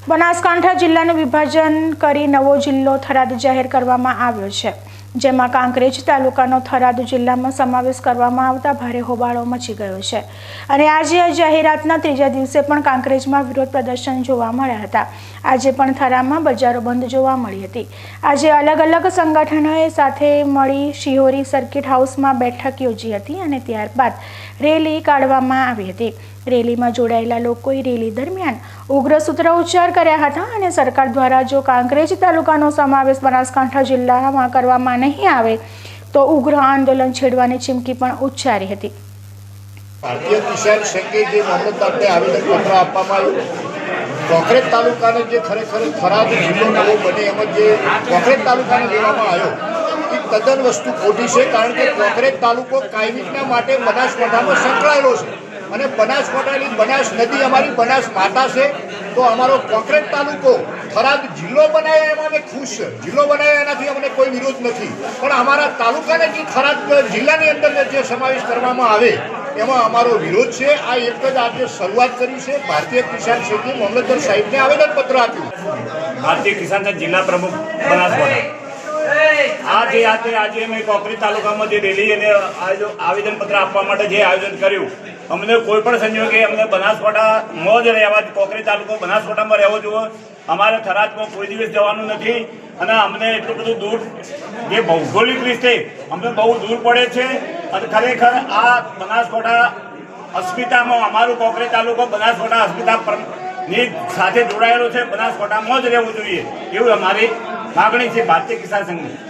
બનાસકાંઠા જિલ્લાનું વિભાજન કરી નવો જિલ્લો થરાદ જાહેર કરવામાં આવ્યો છે, જેમાં કાંકરેજ તાલુકાનો થરાદ જિલ્લામાં સમાવેશ કરવામાં આવતા ભારે હોબાળો મચી ગયો છે અને આજે આ જાહેરાતના ત્રીજા દિવસે પણ કાંકરેજમાં વિરોધ પ્રદર્શન જોવા મળ્યા હતા। આજે પણ થરાદમાં બજારો બંધ જોવા મળી હતી। આજે અલગ અલગ સંગઠનોએ સાથે મળી શિહોરી સર્કિટ હાઉસમાં બેઠક યોજી હતી અને ત્યારબાદ રેલી કાઢવામાં આવી હતી। રેલીમાં જોડાયેલા લોકોએ રેલી દરમિયાન ઉગ્ર સૂત્રોચ્ચાર કર્યા હતા અને સરકાર દ્વારા જો કાંકરેજ તાલુકાનો સમાવેશ બનાસકાંઠા જિલ્લામાં કરવામાં નહીં આવે તો ઉગ્ર આંદોલન છેડવાની ચીમકી પણ ઉચ્ચારી હતી। ભારતીય કિસાન સંઘે જે મામલતદારને આવેદનપત્ર આપવામાં આવ્યું, કાંકરેજ તાલુકાને જે ખરેખર થરાદ જિલ્લો નવો બને એમ જે કાંકરેજ તાલુકાને લેવામાં આવ્યો એ તદ્દન વસ્તુ ખોટી છે, કારણ કે કાંકરેજ તાલુકો કાયમિકના માટે બનાસકાંઠામાં સંકળાયેલો છે અને બનાસકાંઠાની બનાસ નદી અમારી બનાસ માતા છે। તો અમારો કાંકરેજ તાલુકો થરાદ જિલ્લો બનાવ્યા એમાં અમે ખુશ છે, જિલ્લો બનાવ્યા એનાથી અમને કોઈ વિરોધ નથી, પણ અમારા તાલુકાને જે થરાદ જિલ્લાની અંદર જે સમાવેશ કરવામાં આવે એમાં અમારો વિરોધ છે। આ એક જ આજે શરૂઆત કરી છે। ભારતીય કિસાન સંઘે મામલતદાર સાહેબને આવેદનપત્ર આપ્યું। ભારતીય કિસાન સંઘ જિલ્લા પ્રમુખ બનાસકાંઠા આજે અમે કાંકરેજ તાલુકામાં જે રેલી અને આવેદનપત્ર આપવા માટે જે આયોજન કર્યું, અમને કોઈ પણ સંજોગે અમને બનાસકાંઠામાં જ રહેવા, કાંકરેજ તાલુકો બનાસકાંઠામાં રહેવો જોઈએ। અમારે થરાદમાં કોઈ દિવસ જવાનું નથી અને અમને એટલું બધું દૂર, જે ભૌગોલિક રીતે અમને બહુ દૂર પડે છે અને ખરેખર આ બનાસકાંઠા અસ્મિતામાં અમારું કાંકરેજ તાલુકો બનાસકાંઠા અસ્મિતાની સાથે જોડાયેલો છે, બનાસકાંઠામાં જ રહેવું જોઈએ એવું અમારી માગણી છે ભારતીય કિસાન સંઘની।